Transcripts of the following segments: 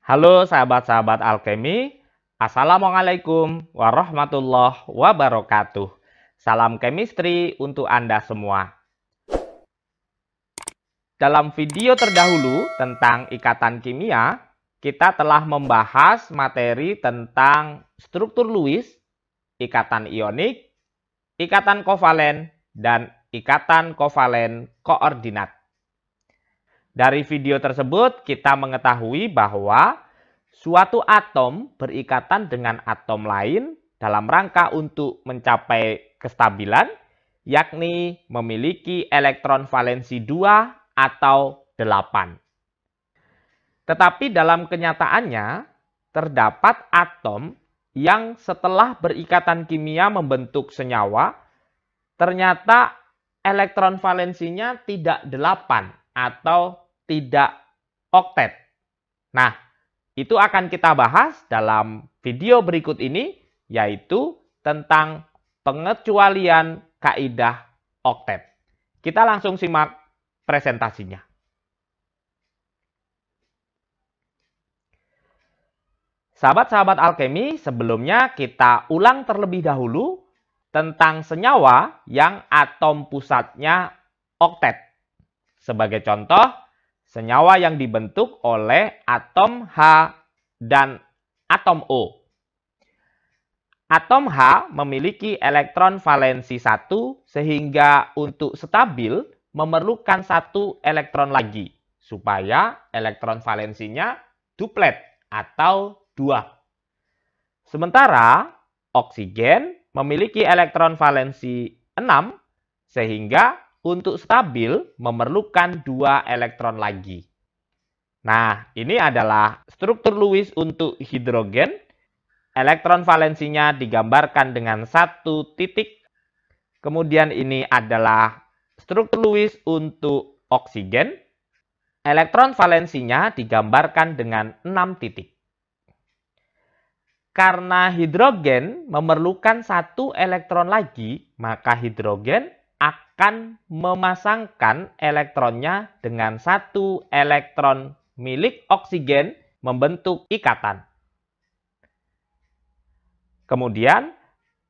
Halo sahabat-sahabat alkemi, Assalamualaikum warahmatullahi wabarakatuh. Salam chemistry untuk Anda semua. Dalam video terdahulu tentang ikatan kimia, kita telah membahas materi tentang struktur Lewis, ikatan ionik, ikatan kovalen, dan ikatan kovalen koordinat. Dari video tersebut, kita mengetahui bahwa suatu atom berikatan dengan atom lain dalam rangka untuk mencapai kestabilan, yakni memiliki elektron valensi 2 atau 8. Tetapi dalam kenyataannya, terdapat atom yang setelah berikatan kimia membentuk senyawa, ternyata elektron valensinya tidak 8 atau tidak oktet. Nah, itu akan kita bahas dalam video berikut ini, yaitu tentang pengecualian kaidah oktet. Kita langsung simak presentasinya. Sahabat-sahabat alkemi, sebelumnya kita ulang terlebih dahulu tentang senyawa yang atom pusatnya oktet. Sebagai contoh, senyawa yang dibentuk oleh atom H dan atom O. Atom H memiliki elektron valensi 1 sehingga untuk stabil memerlukan 1 elektron lagi supaya elektron valensinya duplet atau 2. Sementara oksigen memiliki elektron valensi 6 sehingga untuk stabil memerlukan 2 elektron lagi. Nah, ini adalah struktur Lewis untuk hidrogen. Elektron valensinya digambarkan dengan 1 titik. Kemudian ini adalah struktur Lewis untuk oksigen. Elektron valensinya digambarkan dengan 6 titik. Karena hidrogen memerlukan 1 elektron lagi, maka hidrogen akan memasangkan elektronnya dengan 1 elektron milik oksigen membentuk ikatan. Kemudian,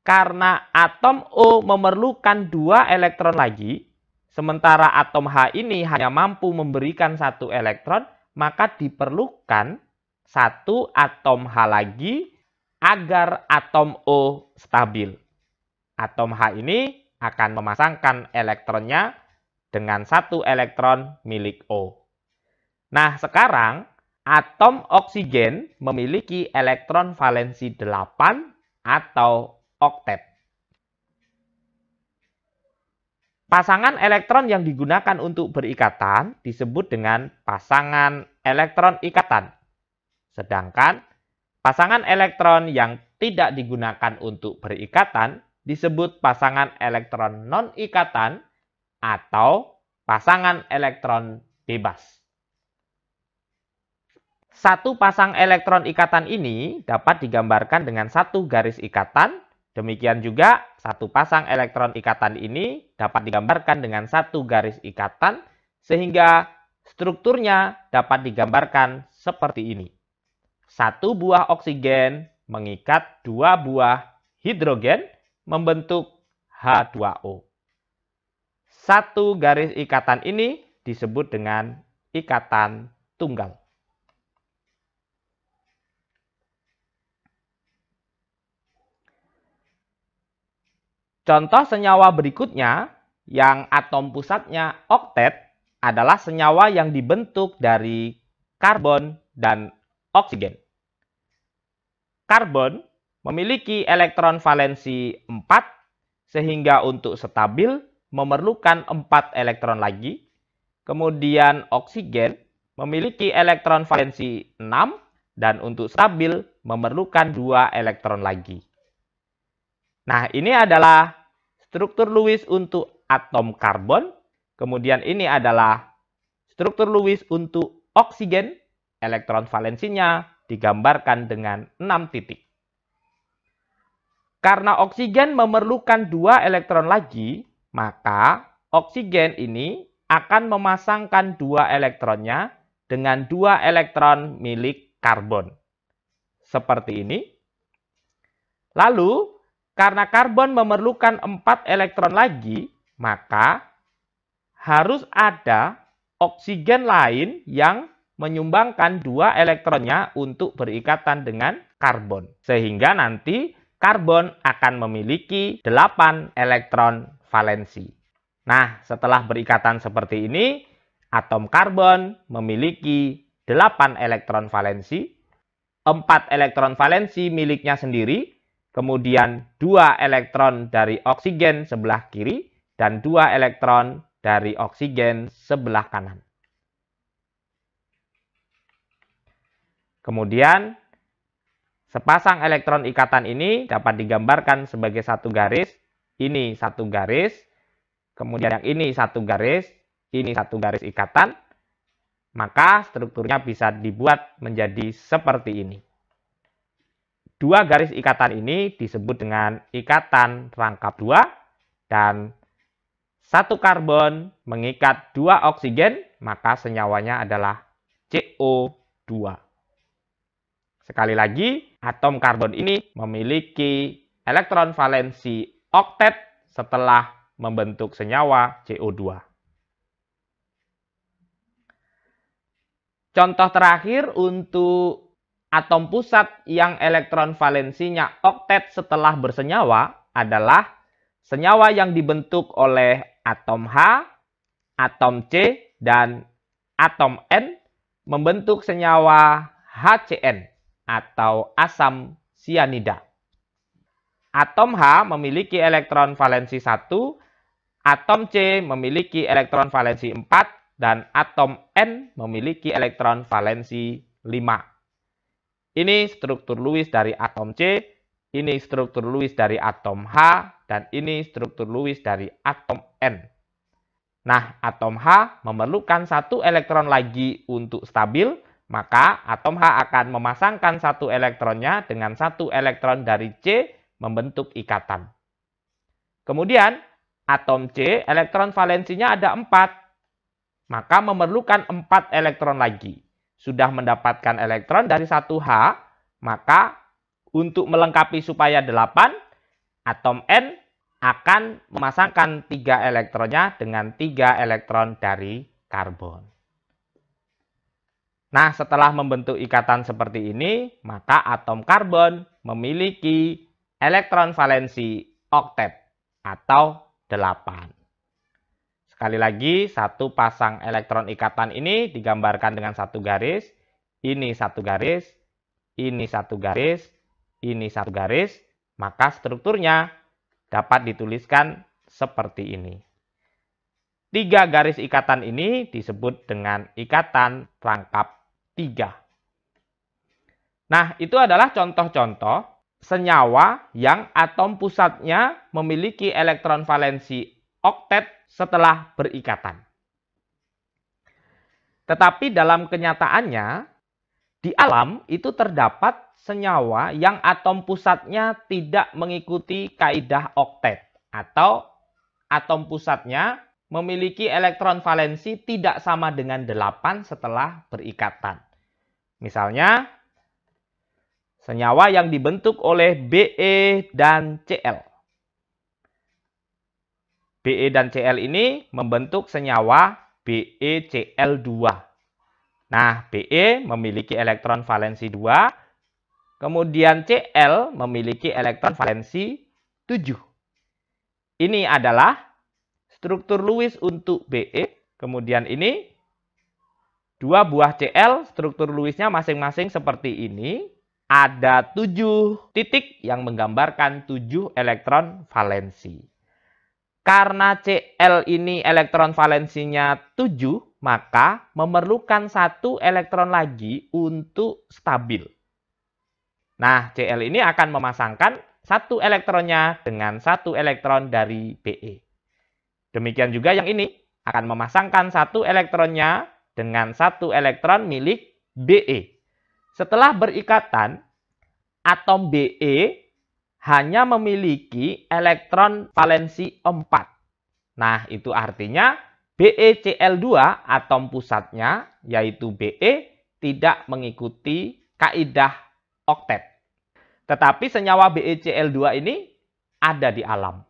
karena atom O memerlukan 2 elektron lagi, sementara atom H ini hanya mampu memberikan 1 elektron, maka diperlukan 1 atom H lagi agar atom O stabil. Atom H ini akan memasangkan elektronnya dengan 1 elektron milik O. Nah, sekarang atom oksigen memiliki elektron valensi 8 atau oktet. Pasangan elektron yang digunakan untuk berikatan disebut dengan pasangan elektron ikatan. Sedangkan pasangan elektron yang tidak digunakan untuk berikatan disebut pasangan elektron non-ikatan atau pasangan elektron bebas. Satu pasang elektron ikatan ini dapat digambarkan dengan 1 garis ikatan. Demikian juga satu pasang elektron ikatan ini dapat digambarkan dengan 1 garis ikatan sehingga strukturnya dapat digambarkan seperti ini. 1 buah oksigen mengikat 2 buah hidrogen membentuk H2O. 1 garis ikatan ini disebut dengan ikatan tunggal. Contoh senyawa berikutnya yang atom pusatnya oktet adalah senyawa yang dibentuk dari karbon dan oksigen. Karbon memiliki elektron valensi 4 sehingga untuk stabil memerlukan 4 elektron lagi. Kemudian oksigen memiliki elektron valensi 6 dan untuk stabil memerlukan 2 elektron lagi. Nah, ini adalah struktur Lewis untuk atom karbon. Kemudian ini adalah struktur Lewis untuk oksigen. Elektron valensinya digambarkan dengan 6 titik. Karena oksigen memerlukan 2 elektron lagi, maka oksigen ini akan memasangkan 2 elektronnya dengan 2 elektron milik karbon. Seperti ini. Lalu, karena karbon memerlukan 4 elektron lagi, maka harus ada oksigen lain yang menyumbangkan 2 elektronnya untuk berikatan dengan karbon. Sehingga nanti karbon akan memiliki 8 elektron valensi. Nah, setelah berikatan seperti ini, atom karbon memiliki 8 elektron valensi, 4 elektron valensi miliknya sendiri, kemudian 2 elektron dari oksigen sebelah kiri, dan 2 elektron dari oksigen sebelah kanan. Kemudian, sepasang elektron ikatan ini dapat digambarkan sebagai satu garis, ini satu garis, kemudian yang ini satu garis, ini satu garis ikatan, maka strukturnya bisa dibuat menjadi seperti ini. 2 garis ikatan ini disebut dengan ikatan rangkap 2, dan satu karbon mengikat 2 oksigen, maka senyawanya adalah CO2. Sekali lagi, atom karbon ini memiliki elektron valensi oktet setelah membentuk senyawa CO2. Contoh terakhir untuk atom pusat yang elektron valensinya oktet setelah bersenyawa adalah senyawa yang dibentuk oleh atom H, atom C, dan atom N membentuk senyawa HCN atau asam sianida. Atom H memiliki elektron valensi 1, atom C memiliki elektron valensi 4, dan atom N memiliki elektron valensi 5. Ini struktur Lewis dari atom C, ini struktur Lewis dari atom H, dan ini struktur Lewis dari atom N. Nah, atom H memerlukan 1 elektron lagi untuk stabil, maka atom H akan memasangkan 1 elektronnya dengan 1 elektron dari C membentuk ikatan. Kemudian, atom C elektron valensinya ada 4, maka memerlukan 4 elektron lagi. Sudah mendapatkan elektron dari 1H, maka untuk melengkapi supaya 8, atom N akan memasangkan 3 elektronnya dengan 3 elektron dari karbon. Nah, setelah membentuk ikatan seperti ini, maka atom karbon memiliki elektron valensi oktet atau 8. Sekali lagi, satu pasang elektron ikatan ini digambarkan dengan satu garis, ini satu garis, ini satu garis, ini satu garis, maka strukturnya dapat dituliskan seperti ini. 3 garis ikatan ini disebut dengan ikatan rangkap 3. Nah, itu adalah contoh-contoh senyawa yang atom pusatnya memiliki elektron valensi oktet setelah berikatan. Tetapi dalam kenyataannya, di alam itu terdapat senyawa yang atom pusatnya tidak mengikuti kaidah oktet, atau atom pusatnya memiliki elektron valensi tidak sama dengan 8 setelah berikatan. Misalnya, senyawa yang dibentuk oleh Be dan Cl. Be dan Cl ini membentuk senyawa BeCl2. Nah, Be memiliki elektron valensi 2, kemudian Cl memiliki elektron valensi 7. Ini adalah struktur Lewis untuk Be, kemudian ini 2 buah Cl, struktur Lewisnya masing-masing seperti ini. Ada 7 titik yang menggambarkan 7 elektron valensi. Karena Cl ini elektron valensinya 7, maka memerlukan 1 elektron lagi untuk stabil. Nah, Cl ini akan memasangkan 1 elektronnya dengan 1 elektron dari Be. Demikian juga yang ini akan memasangkan 1 elektronnya dengan 1 elektron milik Be. Setelah berikatan, atom Be hanya memiliki elektron valensi 4. Nah, itu artinya BeCl2 atom pusatnya, yaitu Be, tidak mengikuti kaidah oktet. Tetapi senyawa BeCl2 ini ada di alam.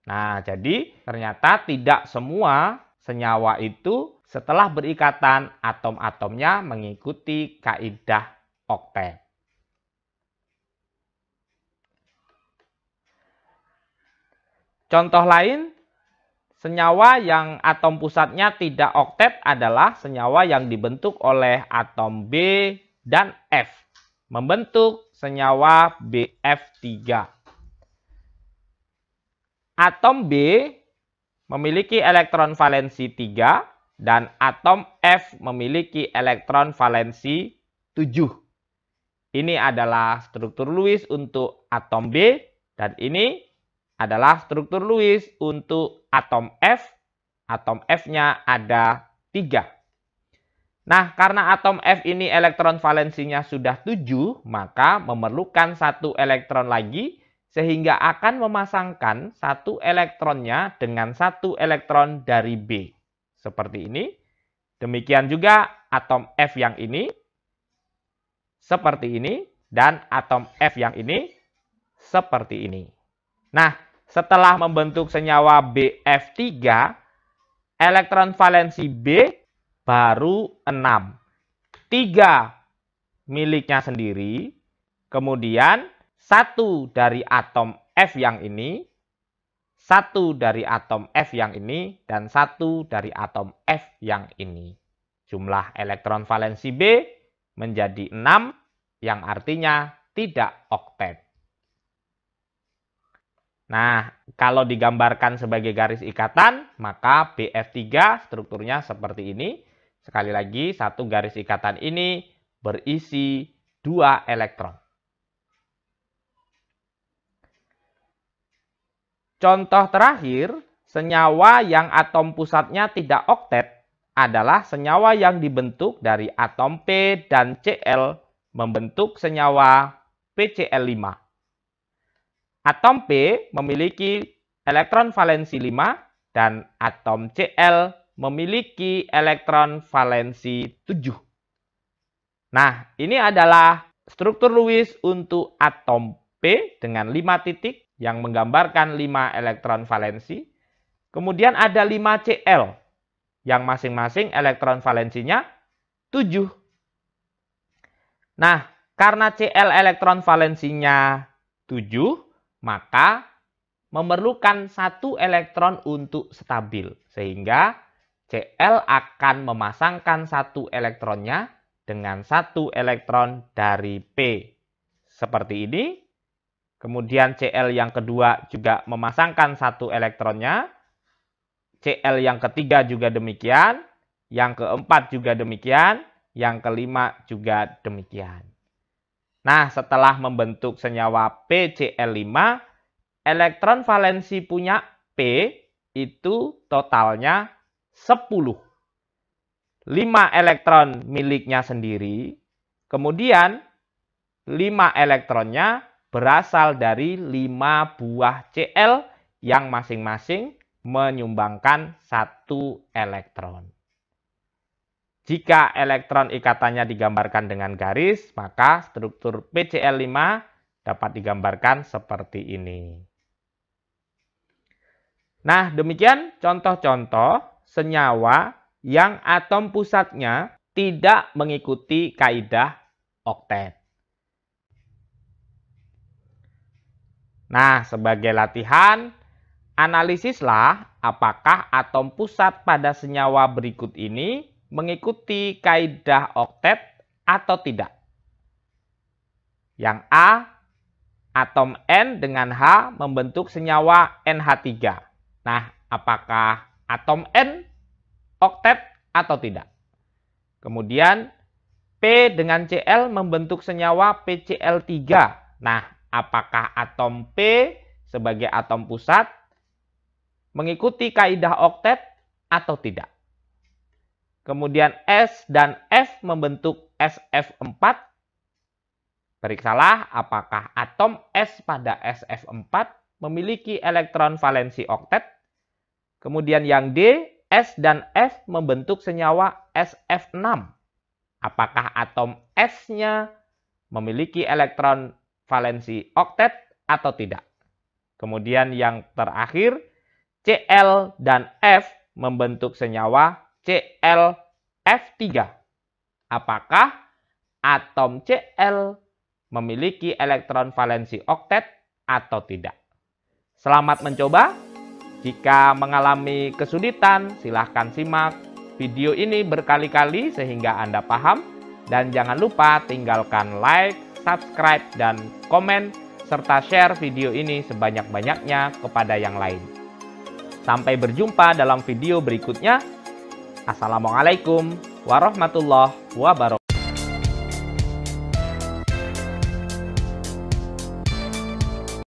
Nah, jadi ternyata tidak semua senyawa itu setelah berikatan atom-atomnya mengikuti kaidah oktet. Contoh lain, senyawa yang atom pusatnya tidak oktet adalah senyawa yang dibentuk oleh atom B dan F, membentuk senyawa BF3. Atom B memiliki elektron valensi 3 dan atom F memiliki elektron valensi 7. Ini adalah struktur Lewis untuk atom B dan ini adalah struktur Lewis untuk atom F. Atom F-nya ada 3. Nah, karena atom F ini elektron valensinya sudah 7, maka memerlukan 1 elektron lagi sehingga akan memasangkan 1 elektronnya dengan 1 elektron dari B. Seperti ini. Demikian juga atom F yang ini. Seperti ini. Dan atom F yang ini. Seperti ini. Nah, setelah membentuk senyawa BF3, elektron valensi B baru 6. 3 miliknya sendiri, kemudian 1 dari atom F yang ini, 1 dari atom F yang ini, dan 1 dari atom F yang ini. Jumlah elektron valensi B menjadi 6, yang artinya tidak oktet. Nah, kalau digambarkan sebagai garis ikatan, maka BF3 strukturnya seperti ini. Sekali lagi, 1 garis ikatan ini berisi 2 elektron. Contoh terakhir, senyawa yang atom pusatnya tidak oktet adalah senyawa yang dibentuk dari atom P dan Cl membentuk senyawa PCl5. Atom P memiliki elektron valensi 5 dan atom Cl memiliki elektron valensi 7. Nah, ini adalah struktur Lewis untuk atom P dengan 5 titik yang menggambarkan 5 elektron valensi. Kemudian ada 5 Cl yang masing-masing elektron valensinya 7. Nah, karena Cl elektron valensinya 7, maka memerlukan 1 elektron untuk stabil. Sehingga Cl akan memasangkan 1 elektronnya dengan 1 elektron dari P. Seperti ini. Kemudian Cl yang kedua juga memasangkan 1 elektronnya. Cl yang ketiga juga demikian. Yang keempat juga demikian. Yang kelima juga demikian. Nah, setelah membentuk senyawa PCl5, elektron valensi punya P itu totalnya 10. 5 elektron miliknya sendiri, kemudian 5 elektronnya berasal dari 5 buah Cl yang masing-masing menyumbangkan 1 elektron. Jika elektron ikatannya digambarkan dengan garis, maka struktur PCl5 dapat digambarkan seperti ini. Nah, demikian contoh-contoh senyawa yang atom pusatnya tidak mengikuti kaidah oktet. Nah, sebagai latihan, analisislah apakah atom pusat pada senyawa berikut ini mengikuti kaidah oktet atau tidak. Yang A, atom N dengan H membentuk senyawa NH3. Nah, apakah atom N oktet atau tidak? Kemudian P dengan Cl membentuk senyawa PCl3. Nah, apakah atom P sebagai atom pusat mengikuti kaidah oktet atau tidak? Kemudian S dan F membentuk SF4. Periksalah apakah atom S pada SF4 memiliki elektron valensi oktet. Kemudian yang D, S dan F membentuk senyawa SF6. Apakah atom S-nya memiliki elektron valensi oktet atau tidak. Kemudian yang terakhir, Cl dan F membentuk senyawa ClF3. Apakah atom Cl memiliki elektron valensi oktet atau tidak? Selamat mencoba. Jika mengalami kesulitan, silahkan simak video ini berkali-kali sehingga Anda paham. Dan jangan lupa tinggalkan like, subscribe, dan komen, serta share video ini sebanyak-banyaknya kepada yang lain. Sampai berjumpa dalam video berikutnya. Assalamualaikum warahmatullahi wabarakatuh.